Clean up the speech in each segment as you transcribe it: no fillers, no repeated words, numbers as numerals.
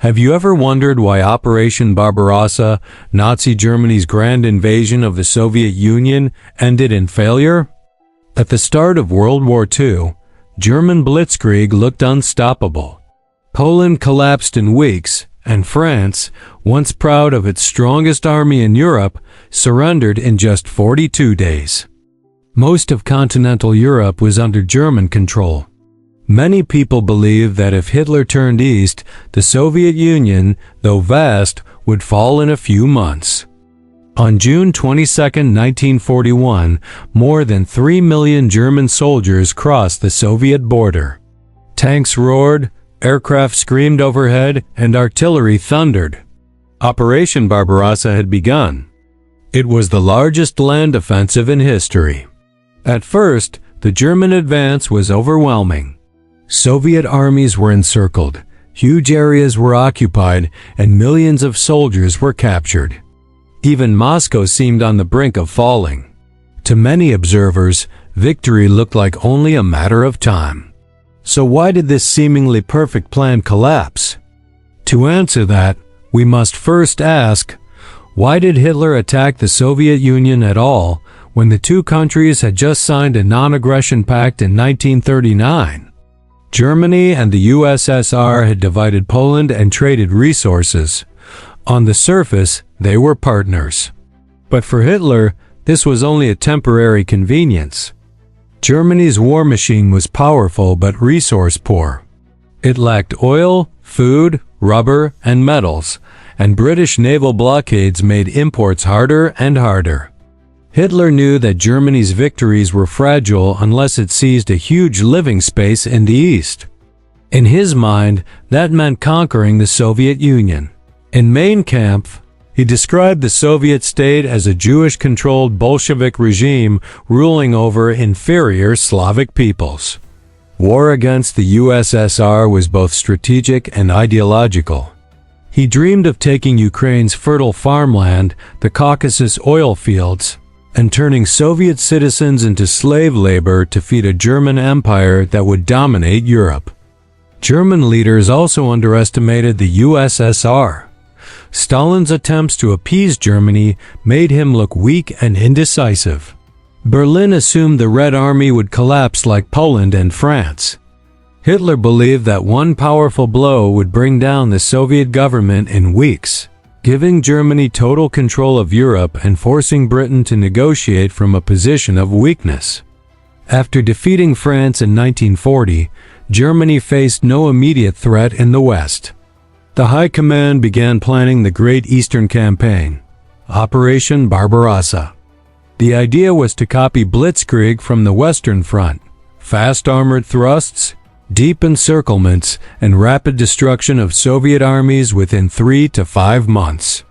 Have you ever wondered why Operation Barbarossa, Nazi Germany's grand invasion of the Soviet Union, ended in failure? At the start of World War II, German blitzkrieg looked unstoppable. Poland collapsed in weeks, and France, once proud of its strongest army in Europe, surrendered in just 42 days. Most of continental Europe was under German control. Many people believe that if Hitler turned east, the Soviet Union, though vast, would fall in a few months. On June 22, 1941, more than 3 million German soldiers crossed the Soviet border. Tanks roared, aircraft screamed overhead, and artillery thundered. Operation Barbarossa had begun. It was the largest land offensive in history. At first, the German advance was overwhelming. Soviet armies were encircled, huge areas were occupied, and millions of soldiers were captured. Even Moscow seemed on the brink of falling. To many observers, victory looked like only a matter of time. So why did this seemingly perfect plan collapse? To answer that, we must first ask, why did Hitler attack the Soviet Union at all when the two countries had just signed a non-aggression pact in 1939? Germany and the USSR had divided Poland and traded resources. On the surface, they were partners. But for Hitler, this was only a temporary convenience. Germany's war machine was powerful but resource-poor. It lacked oil, food, rubber, and metals, and British naval blockades made imports harder and harder. Hitler knew that Germany's victories were fragile unless it seized a huge living space in the East. In his mind, that meant conquering the Soviet Union. In Mein Kampf, he described the Soviet state as a Jewish-controlled Bolshevik regime ruling over inferior Slavic peoples. War against the USSR was both strategic and ideological. He dreamed of taking Ukraine's fertile farmland, the Caucasus oil fields, and turning Soviet citizens into slave labor to feed a German empire that would dominate Europe. German leaders also underestimated the USSR. Stalin's attempts to appease Germany made him look weak and indecisive. Berlin assumed the Red Army would collapse like Poland and France. Hitler believed that one powerful blow would bring down the Soviet government in weeks, giving Germany total control of Europe and forcing Britain to negotiate from a position of weakness. After defeating France in 1940, Germany faced no immediate threat in the West. The High Command began planning the Great Eastern Campaign, Operation Barbarossa. The idea was to copy blitzkrieg from the Western Front, fast armored thrusts, deep encirclements, and rapid destruction of Soviet armies within 3 to 5 months.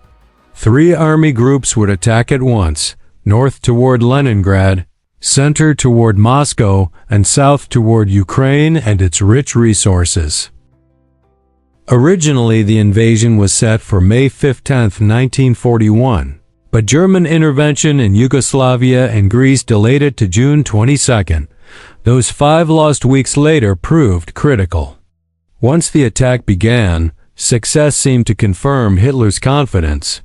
3 army groups would attack at once, north toward Leningrad, center toward Moscow, and south toward Ukraine and its rich resources. Originally, the invasion was set for May 15, 1941, but German intervention in Yugoslavia and Greece delayed it to June 22. Those 5 lost weeks later proved critical. Once the attack began, success seemed to confirm Hitler's confidence.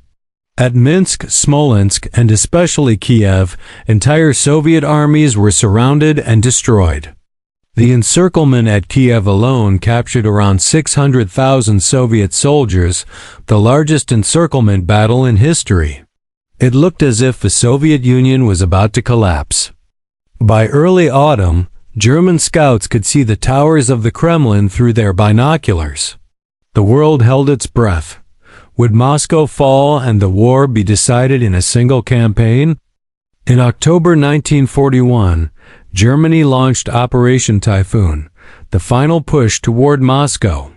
At Minsk, Smolensk, and especially Kiev, entire Soviet armies were surrounded and destroyed. The encirclement at Kiev alone captured around 600,000 Soviet soldiers, the largest encirclement battle in history. It looked as if the Soviet Union was about to collapse. By early autumn, German scouts could see the towers of the Kremlin through their binoculars. The world held its breath. Would Moscow fall and the war be decided in a single campaign? In October 1941, Germany launched Operation Typhoon, the final push toward Moscow.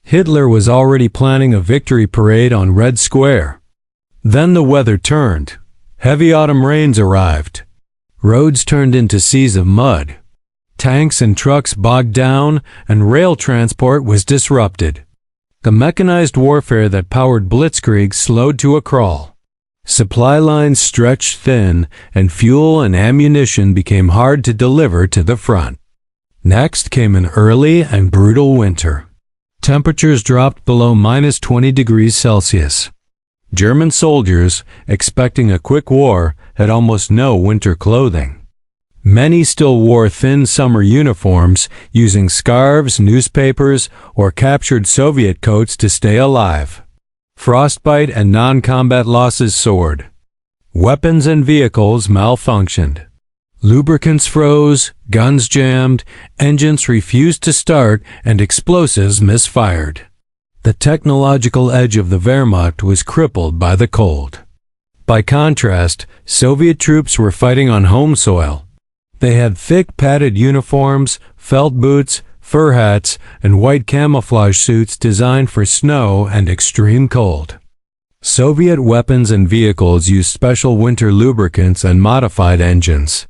Hitler was already planning a victory parade on Red Square. Then the weather turned. Heavy autumn rains arrived. Roads turned into seas of mud. Tanks and trucks bogged down, and rail transport was disrupted. The mechanized warfare that powered blitzkrieg slowed to a crawl. Supply lines stretched thin, and fuel and ammunition became hard to deliver to the front. Next came an early and brutal winter. Temperatures dropped below minus 20 degrees Celsius. German soldiers, expecting a quick war, had almost no winter clothing. Many still wore thin summer uniforms, using scarves, newspapers, or captured Soviet coats to stay alive. Frostbite and non-combat losses soared. Weapons and vehicles malfunctioned. Lubricants froze, guns jammed, engines refused to start, and explosives misfired. The technological edge of the Wehrmacht was crippled by the cold. By contrast, Soviet troops were fighting on home soil. They had thick padded uniforms, felt boots, fur hats, and white camouflage suits designed for snow and extreme cold. Soviet weapons and vehicles used special winter lubricants and modified engines.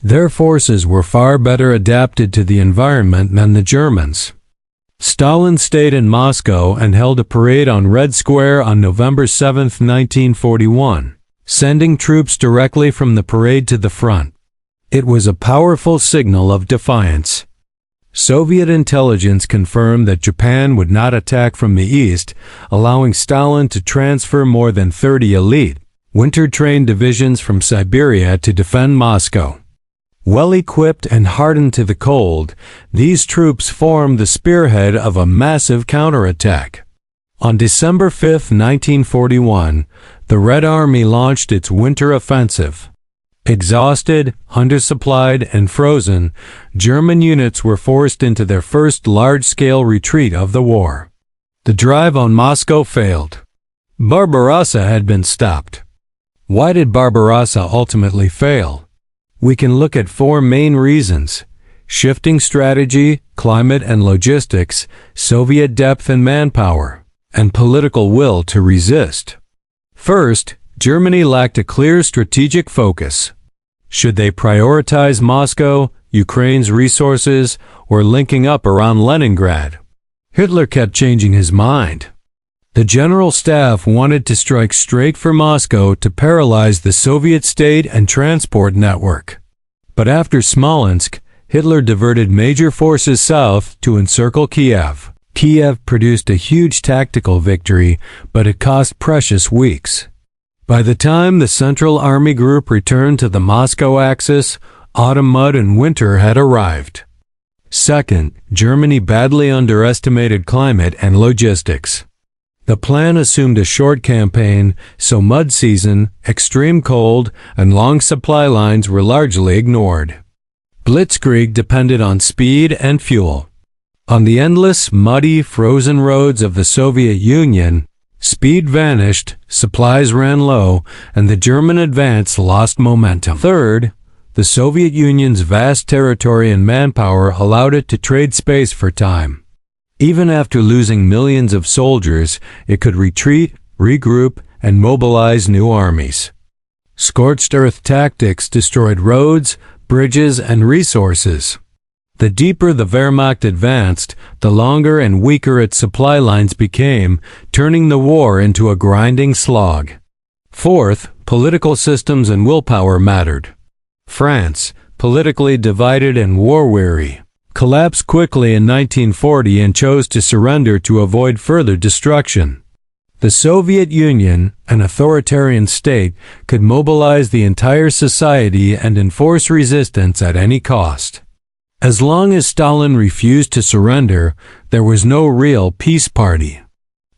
Their forces were far better adapted to the environment than the Germans. Stalin stayed in Moscow and held a parade on Red Square on November 7, 1941, sending troops directly from the parade to the front. It was a powerful signal of defiance. Soviet intelligence confirmed that Japan would not attack from the east, allowing Stalin to transfer more than 30 elite, winter-trained divisions from Siberia to defend Moscow. Well-equipped and hardened to the cold, these troops formed the spearhead of a massive counterattack. On December 5, 1941, the Red Army launched its winter offensive. Exhausted, undersupplied, and frozen, German units were forced into their first large-scale retreat of the war. The drive on Moscow failed. Barbarossa had been stopped. Why did Barbarossa ultimately fail? We can look at four main reasons: shifting strategy, climate and logistics, Soviet depth and manpower, and political will to resist. First, Germany lacked a clear strategic focus. Should they prioritize Moscow, Ukraine's resources, or linking up around Leningrad? Hitler kept changing his mind. The General Staff wanted to strike straight for Moscow to paralyze the Soviet state and transport network. But after Smolensk, Hitler diverted major forces south to encircle Kiev. Kiev produced a huge tactical victory, but it cost precious weeks. By the time the Central Army Group returned to the Moscow axis, autumn mud and winter had arrived. Second, Germany badly underestimated climate and logistics. The plan assumed a short campaign, so mud season, extreme cold, and long supply lines were largely ignored. Blitzkrieg depended on speed and fuel. On the endless, muddy, frozen roads of the Soviet Union, speed vanished, supplies ran low, and the German advance lost momentum. Third, the Soviet Union's vast territory and manpower allowed it to trade space for time. Even after losing millions of soldiers, it could retreat, regroup, and mobilize new armies. Scorched earth tactics destroyed roads, bridges, and resources. The deeper the Wehrmacht advanced, the longer and weaker its supply lines became, turning the war into a grinding slog. Fourth, political systems and willpower mattered. France, politically divided and war-weary, collapsed quickly in 1940 and chose to surrender to avoid further destruction. The Soviet Union, an authoritarian state, could mobilize the entire society and enforce resistance at any cost. As long as Stalin refused to surrender, there was no real peace party.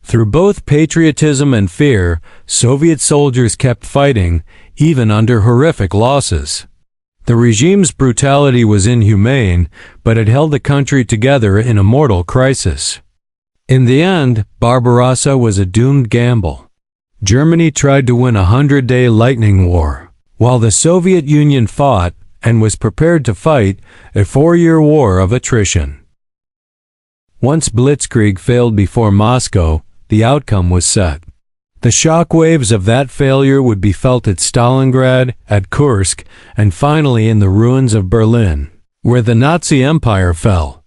Through both patriotism and fear, Soviet soldiers kept fighting, even under horrific losses. The regime's brutality was inhumane, but it held the country together in a mortal crisis. In the end, Barbarossa was a doomed gamble. Germany tried to win a 100-day lightning war, while the Soviet Union fought, and was prepared to fight, a 4-year war of attrition. Once Blitzkrieg failed before Moscow, the outcome was set. The shockwaves of that failure would be felt at Stalingrad, at Kursk, and finally in the ruins of Berlin, where the Nazi Empire fell.